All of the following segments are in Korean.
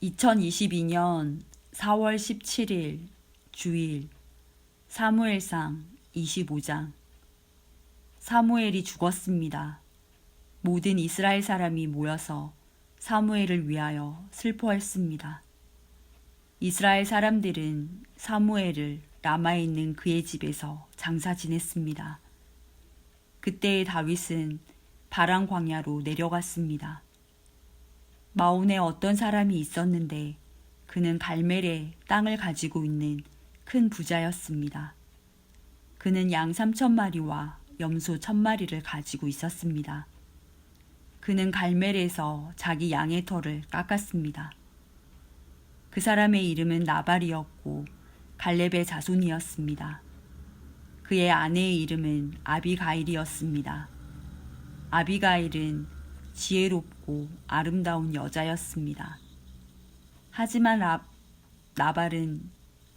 2022년 4월 17일 주일 사무엘상 25장. 사무엘이 죽었습니다. 모든 이스라엘 사람이 모여서 사무엘을 위하여 슬퍼했습니다. 이스라엘 사람들은 사무엘을 라마에 있는 그의 집에서 장사 지냈습니다. 그때의 다윗은 바람 광야로 내려갔습니다. 마온에 어떤 사람이 있었는데 그는 갈멜에 땅을 가지고 있는 큰 부자였습니다. 그는 양 3,000마리와 염소 1,000마리를 가지고 있었습니다. 그는 갈멜에서 자기 양의 털을 깎았습니다. 그 사람의 이름은 나발이었고 갈렙의 자손이었습니다. 그의 아내의 이름은 아비가일이었습니다. 아비가일은 지혜롭고 아름다운 여자였습니다. 하지만 나발은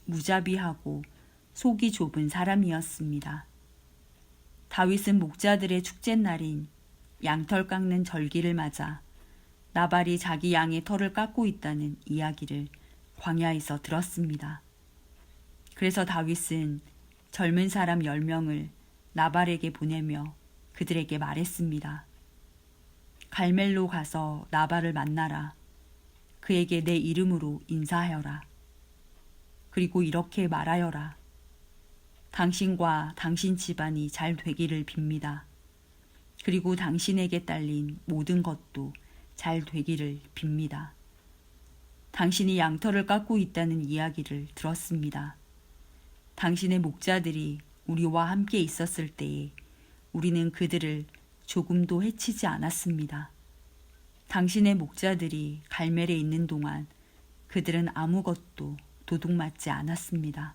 무자비하고 속이 좁은 사람이었습니다. 다윗은 목자들의 축제날인 양털 깎는 절기를 맞아 나발이 자기 양의 털을 깎고 있다는 이야기를 광야에서 들었습니다. 그래서 다윗은 젊은 사람 10명을 나발에게 보내며 그들에게 말했습니다. 갈멜로 가서 나발을 만나라. 그에게 내 이름으로 인사하여라. 그리고 이렇게 말하여라. 당신과 당신 집안이 잘 되기를 빕니다. 그리고 당신에게 딸린 모든 것도 잘 되기를 빕니다. 당신이 양털을 깎고 있다는 이야기를 들었습니다. 당신의 목자들이 우리와 함께 있었을 때에 우리는 그들을 조금도 해치지 않았습니다. 당신의 목자들이 갈멜에 있는 동안 그들은 아무것도 도둑맞지 않았습니다.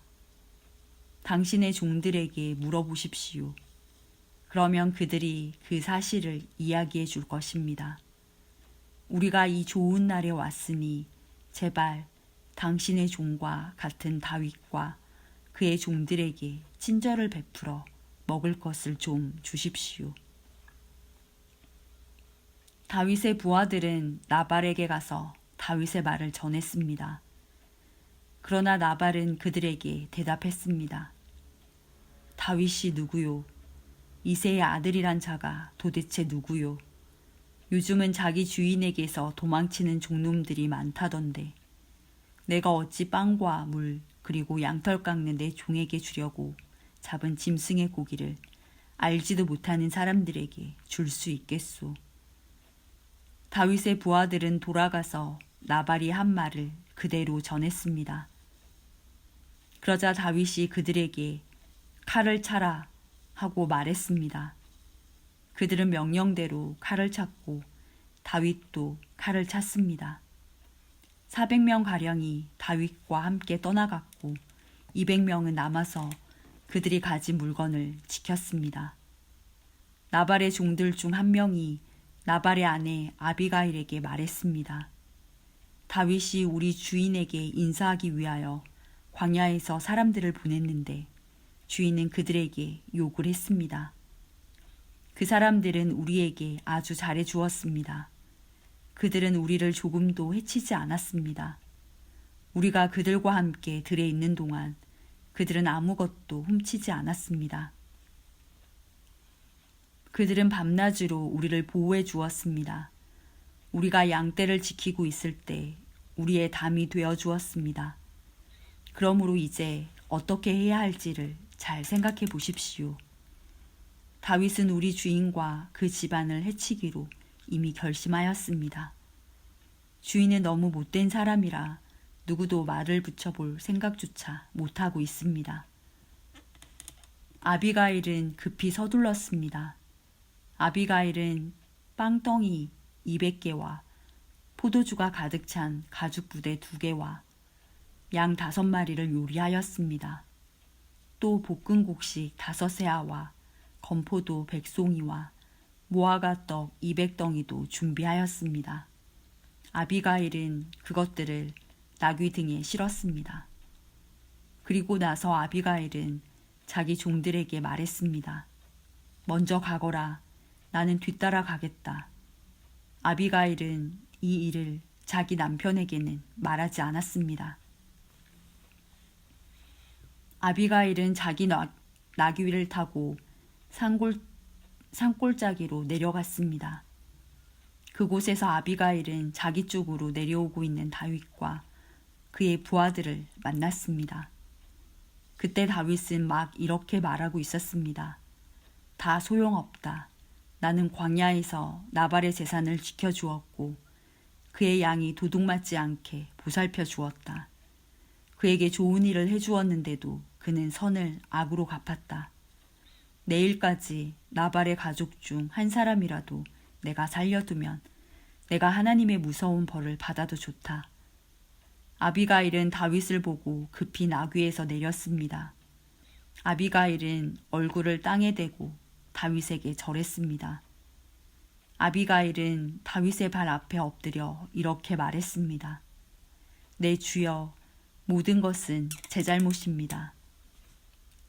당신의 종들에게 물어보십시오. 그러면 그들이 그 사실을 이야기해 줄 것입니다. 우리가 이 좋은 날에 왔으니 제발 당신의 종과 같은 다윗과 그의 종들에게 친절을 베풀어 먹을 것을 좀 주십시오. 다윗의 부하들은 나발에게 가서 다윗의 말을 전했습니다. 그러나 나발은 그들에게 대답했습니다. 다윗이 누구요? 이새의 아들이란 자가 도대체 누구요? 요즘은 자기 주인에게서 도망치는 종놈들이 많다던데 내가 어찌 빵과 물 그리고 양털 깎는 내 종에게 주려고 잡은 짐승의 고기를 알지도 못하는 사람들에게 줄 수 있겠소. 다윗의 부하들은 돌아가서 나발이 한 말을 그대로 전했습니다. 그러자 다윗이 그들에게 칼을 차라 하고 말했습니다. 그들은 명령대로 칼을 찼고 다윗도 칼을 찼습니다. 400명가량이 다윗과 함께 떠나갔고 200명은 남아서 그들이 가진 물건을 지켰습니다. 나발의 종들 중 한 명이 나발의 아내 아비가일에게 말했습니다. 다윗이 우리 주인에게 인사하기 위하여 광야에서 사람들을 보냈는데 주인은 그들에게 욕을 했습니다. 그 사람들은 우리에게 아주 잘해 주었습니다. 그들은 우리를 조금도 해치지 않았습니다. 우리가 그들과 함께 들에 있는 동안 그들은 아무것도 훔치지 않았습니다. 그들은 밤낮으로 우리를 보호해 주었습니다. 우리가 양떼를 지키고 있을 때 우리의 담이 되어 주었습니다. 그러므로 이제 어떻게 해야 할지를 잘 생각해 보십시오. 다윗은 우리 주인과 그 집안을 해치기로 이미 결심하였습니다. 주인은 너무 못된 사람이라 누구도 말을 붙여볼 생각조차 못하고 있습니다. 아비가일은 급히 서둘렀습니다. 아비가일은 빵덩이 200개와 포도주가 가득 찬 가죽 부대 2개와 양 5마리를 요리하였습니다. 또 볶은 곡식 5세아와 건포도 100송이와 무화과 떡 200덩이도 준비하였습니다. 아비가일은 그것들을 나귀 등에 실었습니다. 그리고 나서 아비가일은 자기 종들에게 말했습니다. 먼저 가거라. 나는 뒤따라 가겠다. 아비가일은 이 일을 자기 남편에게는 말하지 않았습니다. 아비가일은 자기 나귀를 타고 산골짜기로 내려갔습니다. 그곳에서 아비가일은 자기 쪽으로 내려오고 있는 다윗과 그의 부하들을 만났습니다. 그때 다윗은 막 이렇게 말하고 있었습니다. 다 소용없다. 나는 광야에서 나발의 재산을 지켜주었고 그의 양이 도둑맞지 않게 보살펴 주었다. 그에게 좋은 일을 해주었는데도 그는 선을 악으로 갚았다. 내일까지 나발의 가족 중 한 사람이라도 내가 살려두면 내가 하나님의 무서운 벌을 받아도 좋다. 아비가일은 다윗을 보고 급히 나귀에서 내렸습니다. 아비가일은 얼굴을 땅에 대고 다윗에게 절했습니다. 아비가일은 다윗의 발 앞에 엎드려 이렇게 말했습니다. 내 주여, 모든 것은 제 잘못입니다.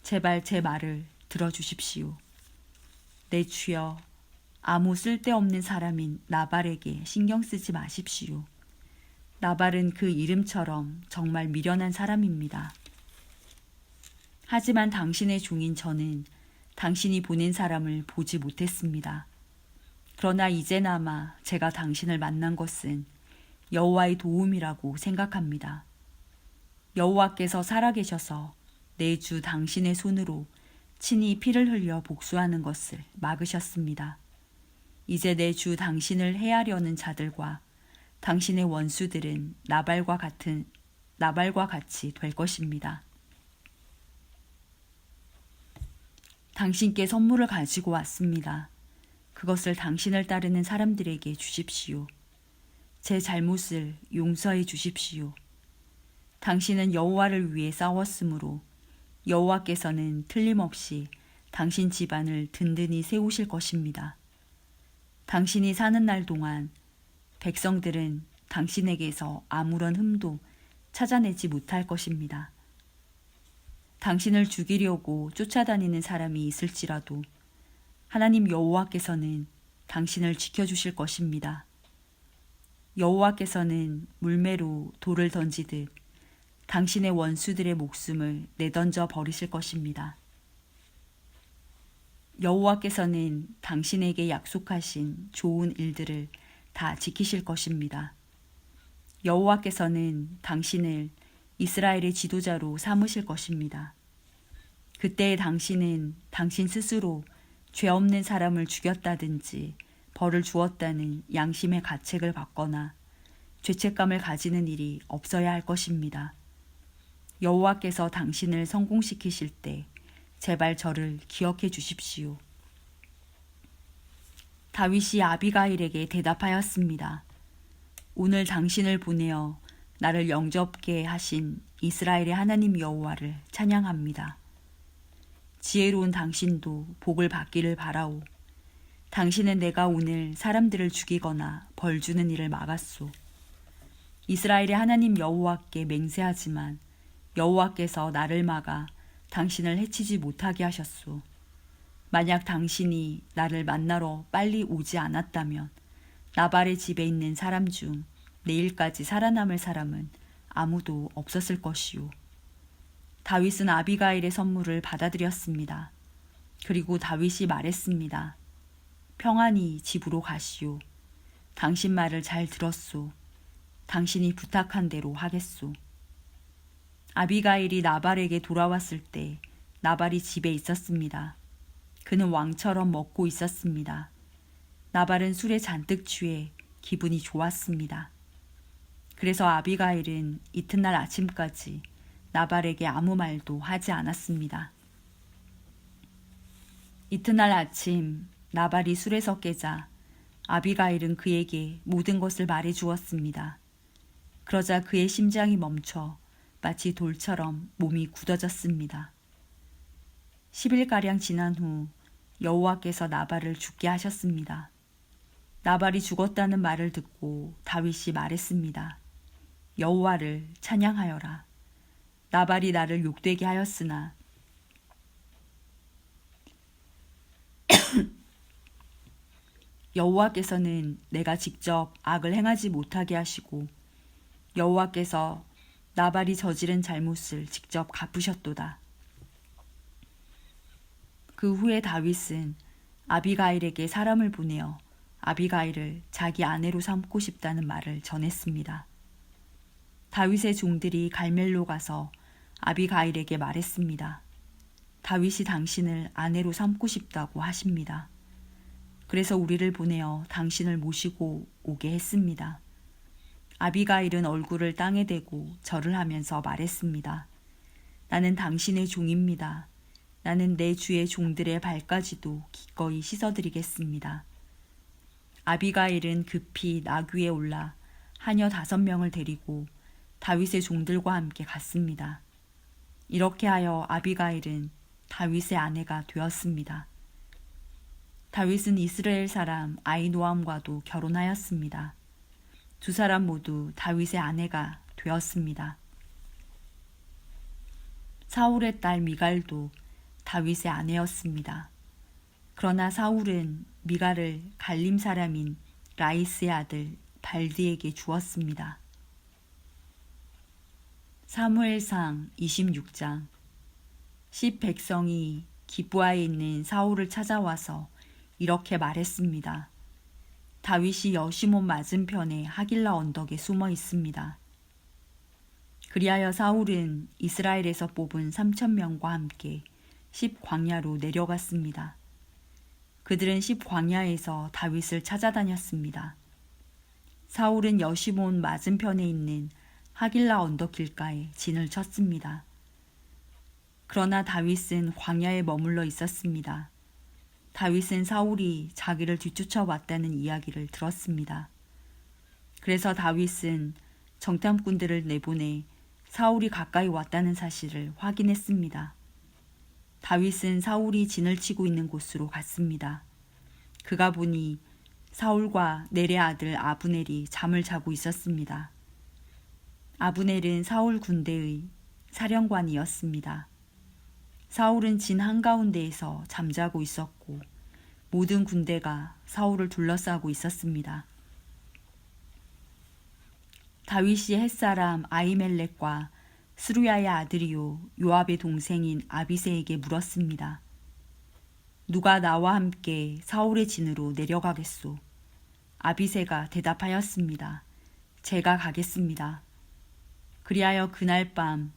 제발 제 말을 들어주십시오. 내 주여, 아무 쓸데없는 사람인 나발에게 신경 쓰지 마십시오. 나발은 그 이름처럼 정말 미련한 사람입니다. 하지만 당신의 종인 저는 당신이 보낸 사람을 보지 못했습니다. 그러나 이제나마 제가 당신을 만난 것은 여호와의 도움이라고 생각합니다. 여호와께서 살아계셔서 내 주 당신의 손으로 친히 피를 흘려 복수하는 것을 막으셨습니다. 이제 내 주 당신을 해하려는 자들과 당신의 원수들은 나발과 같이 될 것입니다. 당신께 선물을 가지고 왔습니다. 그것을 당신을 따르는 사람들에게 주십시오. 제 잘못을 용서해 주십시오. 당신은 여호와를 위해 싸웠으므로 여호와께서는 틀림없이 당신 집안을 든든히 세우실 것입니다. 당신이 사는 날 동안 백성들은 당신에게서 아무런 흠도 찾아내지 못할 것입니다. 당신을 죽이려고 쫓아다니는 사람이 있을지라도 하나님 여호와께서는 당신을 지켜주실 것입니다. 여호와께서는 물매로 돌을 던지듯 당신의 원수들의 목숨을 내던져 버리실 것입니다. 여호와께서는 당신에게 약속하신 좋은 일들을 다 지키실 것입니다. 여호와께서는 당신을 이스라엘의 지도자로 삼으실 것입니다. 그때 당신은 당신 스스로 죄 없는 사람을 죽였다든지 벌을 주었다는 양심의 가책을 받거나 죄책감을 가지는 일이 없어야 할 것입니다. 여호와께서 당신을 성공시키실 때 제발 저를 기억해 주십시오. 다윗이 아비가일에게 대답하였습니다. 오늘 당신을 보내어 나를 영접게 하신 이스라엘의 하나님 여호와를 찬양합니다. 지혜로운 당신도 복을 받기를 바라오. 당신은 내가 오늘 사람들을 죽이거나 벌 주는 일을 막았소. 이스라엘의 하나님 여호와께 맹세하지만 여호와께서 나를 막아 당신을 해치지 못하게 하셨소. 만약 당신이 나를 만나러 빨리 오지 않았다면 나발의 집에 있는 사람 중 내일까지 살아남을 사람은 아무도 없었을 것이오. 다윗은 아비가일의 선물을 받아들였습니다. 그리고 다윗이 말했습니다. 평안히 집으로 가시오. 당신 말을 잘 들었소. 당신이 부탁한 대로 하겠소. 아비가일이 나발에게 돌아왔을 때 나발이 집에 있었습니다. 그는 왕처럼 먹고 있었습니다. 나발은 술에 잔뜩 취해 기분이 좋았습니다. 그래서 아비가일은 이튿날 아침까지 나발에게 아무 말도 하지 않았습니다. 이튿날 아침 나발이 술에서 깨자 아비가일은 그에게 모든 것을 말해 주었습니다. 그러자 그의 심장이 멈춰 마치 돌처럼 몸이 굳어졌습니다. 10일가량 지난 후 여호와께서 나발을 죽게 하셨습니다. 나발이 죽었다는 말을 듣고 다윗이 말했습니다. 여호와를 찬양하여라. 나발이 나를 욕되게 하였으나 여호와께서는 내가 직접 악을 행하지 못하게 하시고 여호와께서 나발이 저지른 잘못을 직접 갚으셨도다. 그 후에 다윗은 아비가일에게 사람을 보내어 아비가일을 자기 아내로 삼고 싶다는 말을 전했습니다. 다윗의 종들이 갈멜로 가서 아비가일에게 말했습니다. 다윗이 당신을 아내로 삼고 싶다고 하십니다. 그래서 우리를 보내어 당신을 모시고 오게 했습니다. 아비가일은 얼굴을 땅에 대고 절을 하면서 말했습니다. 나는 당신의 종입니다. 나는 내 주의 종들의 발까지도 기꺼이 씻어드리겠습니다. 아비가일은 급히 나귀에 올라 하녀 5명을 데리고 다윗의 종들과 함께 갔습니다. 이렇게 하여 아비가일은 다윗의 아내가 되었습니다. 다윗은 이스라엘 사람 아히노암과도 결혼하였습니다. 두 사람 모두 다윗의 아내가 되었습니다. 사울의 딸 미갈도 다윗의 아내였습니다. 그러나 사울은 미갈을 갈림 사람인 라이스의 아들 발디에게 주었습니다. 사무엘상 26장. 십 백성이 기브아에 있는 사울을 찾아와서 이렇게 말했습니다. 다윗이 여시몬 맞은편의 하길라 언덕에 숨어 있습니다. 그리하여 사울은 이스라엘에서 뽑은 3,000명과 함께 십 광야로 내려갔습니다. 그들은 십 광야에서 다윗을 찾아다녔습니다. 사울은 여시몬 맞은편에 있는 하길라 언덕 길가에 진을 쳤습니다. 그러나 다윗은 광야에 머물러 있었습니다. 다윗은 사울이 자기를 뒤쫓아왔다는 이야기를 들었습니다. 그래서 다윗은 정탐꾼들을 내보내 사울이 가까이 왔다는 사실을 확인했습니다. 다윗은 사울이 진을 치고 있는 곳으로 갔습니다. 그가 보니 사울과 넬의 아들 아브넬이 잠을 자고 있었습니다. 아브넬은 사울 군대의 사령관이었습니다. 사울은 진 한가운데에서 잠자고 있었고 모든 군대가 사울을 둘러싸고 있었습니다. 다윗이 햇사람 아히멜렉과 스루야의 아들이요 요압의 동생인 아비새에게 물었습니다. 누가 나와 함께 사울의 진으로 내려가겠소? 아비새가 대답하였습니다. 제가 가겠습니다. 그리하여 그날 밤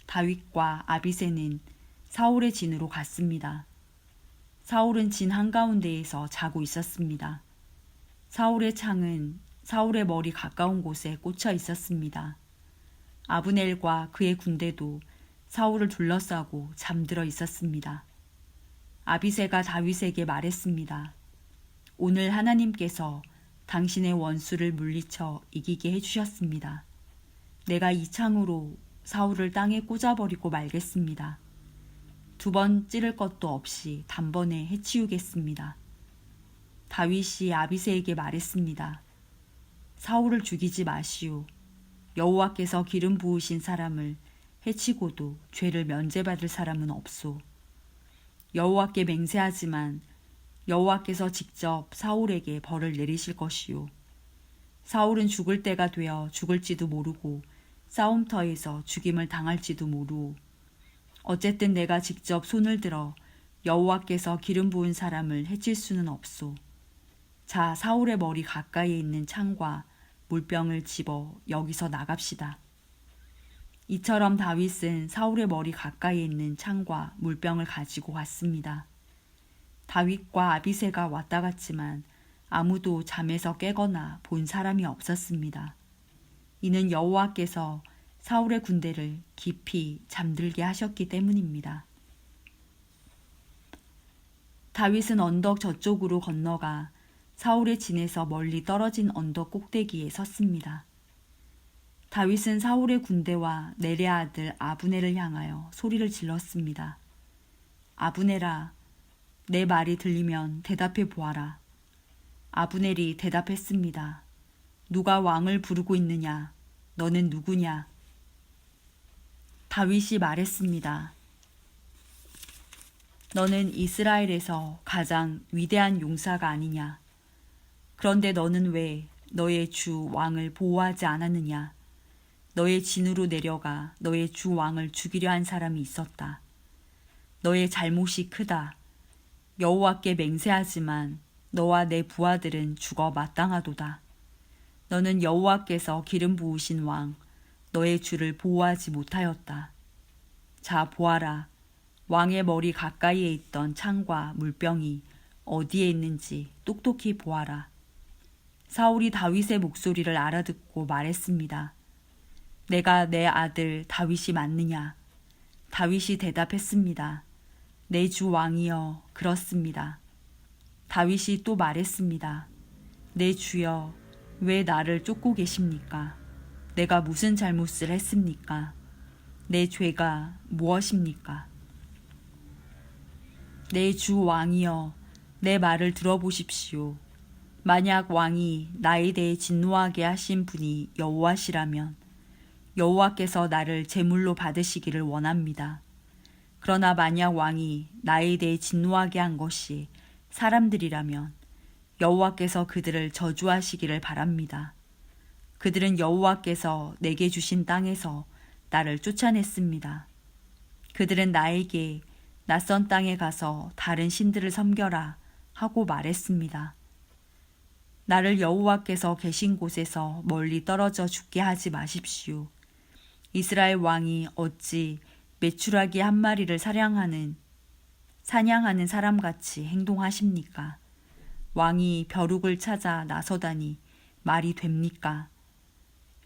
다윗과 아비새는 사울의 진으로 갔습니다. 사울은 진 한가운데에서 자고 있었습니다. 사울의 창은 사울의 머리 가까운 곳에 꽂혀 있었습니다. 아브넬과 그의 군대도 사울을 둘러싸고 잠들어 있었습니다. 아비새가 다윗에게 말했습니다. 오늘 하나님께서 당신의 원수를 물리쳐 이기게 해주셨습니다. 내가 이 창으로 사울을 땅에 꽂아버리고 말겠습니다. 2번 찌를 것도 없이 단번에 해치우겠습니다. 다윗이 아비새에게 말했습니다. 사울을 죽이지 마시오. 여호와께서 기름 부으신 사람을 해치고도 죄를 면제받을 사람은 없소. 여호와께 맹세하지만 여호와께서 직접 사울에게 벌을 내리실 것이요. 사울은 죽을 때가 되어 죽을지도 모르고 싸움터에서 죽임을 당할지도 모르오. 어쨌든 내가 직접 손을 들어 여호와께서 기름 부은 사람을 해칠 수는 없소. 자, 사울의 머리 가까이에 있는 창과 물병을 집어 여기서 나갑시다. 이처럼 다윗은 사울의 머리 가까이에 있는 창과 물병을 가지고 갔습니다. 다윗과 아비새가 왔다 갔지만 아무도 잠에서 깨거나 본 사람이 없었습니다. 이는 여호와께서 사울의 군대를 깊이 잠들게 하셨기 때문입니다. 다윗은 언덕 저쪽으로 건너가 사울의 진에서 멀리 떨어진 언덕 꼭대기에 섰습니다. 다윗은 사울의 군대와 넬의 아들 아브넬을 향하여 소리를 질렀습니다. 아브넬아, 내 말이 들리면 대답해 보아라. 아브넬이 대답했습니다. 누가 왕을 부르고 있느냐? 너는 누구냐? 다윗이 말했습니다. 너는 이스라엘에서 가장 위대한 용사가 아니냐? 그런데 너는 왜 너의 주 왕을 보호하지 않았느냐? 너의 진으로 내려가 너의 주 왕을 죽이려 한 사람이 있었다. 너의 잘못이 크다. 여호와께 맹세하지만 너와 내 부하들은 죽어 마땅하도다. 너는 여호와께서 기름 부으신 왕, 너의 주를 보호하지 못하였다. 자, 보아라. 왕의 머리 가까이에 있던 창과 물병이 어디에 있는지 똑똑히 보아라. 사울이 다윗의 목소리를 알아듣고 말했습니다. 내가 내 아들 다윗이 맞느냐? 다윗이 대답했습니다. 내 주 왕이여, 그렇습니다. 다윗이 또 말했습니다. 내 주여, 왜 나를 쫓고 계십니까? 내가 무슨 잘못을 했습니까? 내 죄가 무엇입니까? 내 주 왕이여, 내 말을 들어보십시오. 만약 왕이 나에 대해 진노하게 하신 분이 여호와시라면 여호와께서 나를 제물로 받으시기를 원합니다. 그러나 만약 왕이 나에 대해 진노하게 한 것이 사람들이라면 여호와께서 그들을 저주하시기를 바랍니다. 그들은 여호와께서 내게 주신 땅에서 나를 쫓아냈습니다. 그들은 나에게 낯선 땅에 가서 다른 신들을 섬겨라 하고 말했습니다. 나를 여호와께서 계신 곳에서 멀리 떨어져 죽게 하지 마십시오. 이스라엘 왕이 어찌 메추라기 한 마리를 사냥하는 사람같이 행동하십니까? 왕이 벼룩을 찾아 나서다니 말이 됩니까?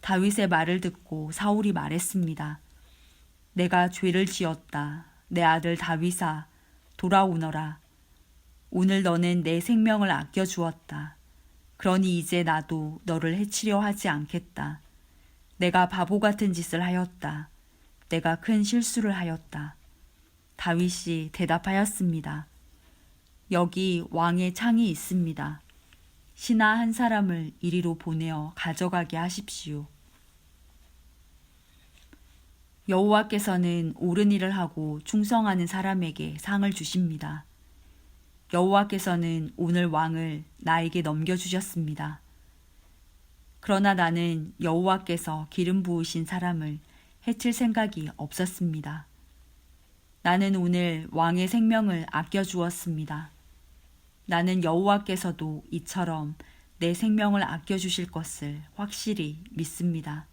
다윗의 말을 듣고 사울이 말했습니다. 내가 죄를 지었다. 내 아들 다윗아, 돌아오너라. 오늘 너는 내 생명을 아껴주었다. 그러니 이제 나도 너를 해치려 하지 않겠다. 내가 바보 같은 짓을 하였다. 내가 큰 실수를 하였다. 다윗이 대답하였습니다. 여기 왕의 창이 있습니다. 신하 한 사람을 이리로 보내어 가져가게 하십시오. 여호와께서는 옳은 일을 하고 충성하는 사람에게 상을 주십니다. 여호와께서는 오늘 왕을 나에게 넘겨주셨습니다. 그러나 나는 여호와께서 기름 부으신 사람을 해칠 생각이 없었습니다. 나는 오늘 왕의 생명을 아껴주었습니다. 나는 여호와께서도 이처럼 내 생명을 아껴주실 것을 확실히 믿습니다.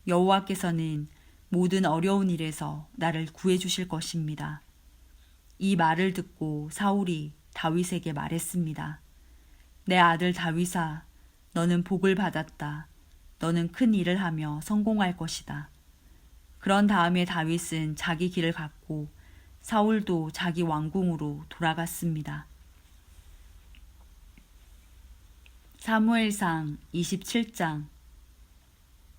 여호와께서는 모든 어려운 일에서 나를 구해주실 것입니다. 이 말을 듣고 사울이 다윗에게 말했습니다. 내 아들 다윗아, 너는 복을 받았다. 너는 큰 일을 하며 성공할 것이다. 그런 다음에 다윗은 자기 길을 갔고 사울도 자기 왕궁으로 돌아갔습니다. 사무엘상 27장.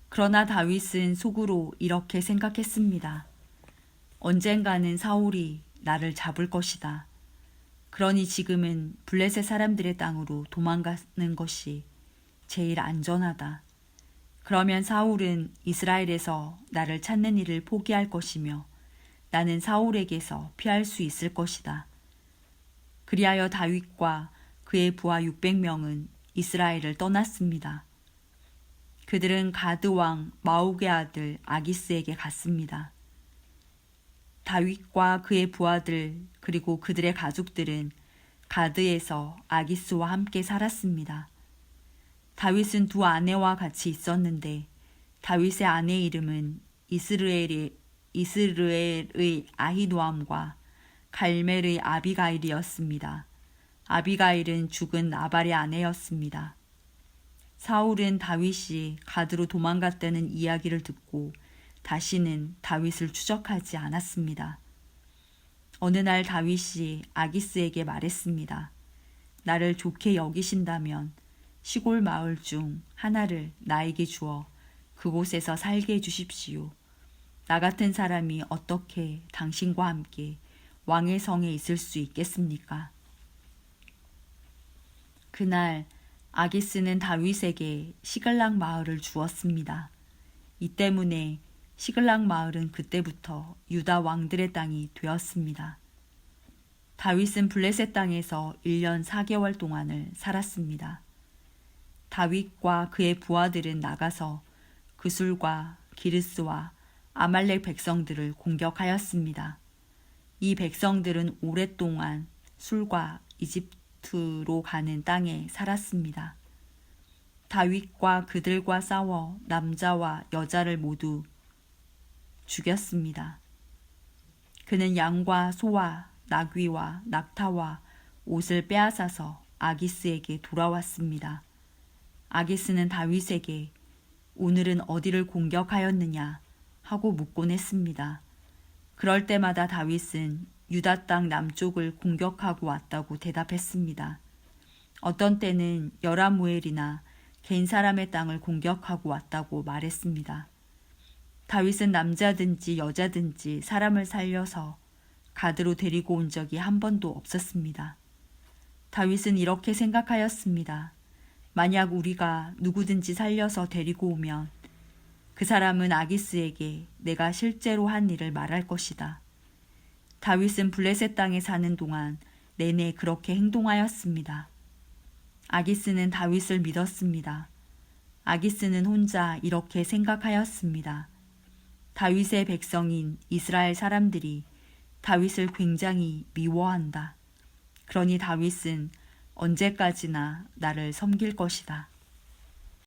그러나 다윗은 속으로 이렇게 생각했습니다. 언젠가는 사울이 나를 잡을 것이다. 그러니 지금은 블레셋 사람들의 땅으로 도망가는 것이 제일 안전하다. 그러면 사울은 이스라엘에서 나를 찾는 일을 포기할 것이며 나는 사울에게서 피할 수 있을 것이다. 그리하여 다윗과 그의 부하 600명은 이스라엘을 떠났습니다. 그들은 가드 왕 마옥의 아들 아기스에게 갔습니다. 다윗과 그의 부하들 그리고 그들의 가족들은 가드에서 아기스와 함께 살았습니다. 다윗은 두 아내와 같이 있었는데 다윗의 아내 이름은 이스르엘의 아히노암과 갈멜의 아비가일이었습니다. 아비가일은 죽은 나발의 아내였습니다. 사울은 다윗이 가드로 도망갔다는 이야기를 듣고 다시는 다윗을 추적하지 않았습니다. 어느 날 다윗이 아기스에게 말했습니다. 나를 좋게 여기신다면 시골 마을 중 하나를 나에게 주어 그곳에서 살게 해주십시오. 나 같은 사람이 어떻게 당신과 함께 왕의 성에 있을 수 있겠습니까? 그날 아기스는 다윗에게 시글락 마을을 주었습니다. 이 때문에 시글락 마을은 그때부터 유다 왕들의 땅이 되었습니다. 다윗은 블레셋 땅에서 1년 4개월 동안을 살았습니다. 다윗과 그의 부하들은 나가서 그술과 기르스와 아말렉 백성들을 공격하였습니다. 이 백성들은 오랫동안 술과 이집트로 가는 땅에 살았습니다. 다윗과 그들과 싸워 남자와 여자를 모두 죽였습니다. 그는 양과 소와 나귀와 낙타와 옷을 빼앗아서 아기스에게 돌아왔습니다. 아기스는 다윗에게 오늘은 어디를 공격하였느냐 하고 묻곤 했습니다. 그럴 때마다 다윗은 유다 땅 남쪽을 공격하고 왔다고 대답했습니다. 어떤 때는 여라무엘이나 겐 사람의 땅을 공격하고 왔다고 말했습니다. 다윗은 남자든지 여자든지 사람을 살려서 가드로 데리고 온 적이 한 번도 없었습니다. 다윗은 이렇게 생각하였습니다. 만약 우리가 누구든지 살려서 데리고 오면 그 사람은 아기스에게 내가 실제로 한 일을 말할 것이다. 다윗은 블레셋 땅에 사는 동안 내내 그렇게 행동하였습니다. 아기스는 다윗을 믿었습니다. 아기스는 혼자 이렇게 생각하였습니다. 다윗의 백성인 이스라엘 사람들이 다윗을 굉장히 미워한다. 그러니 다윗은 언제까지나 나를 섬길 것이다.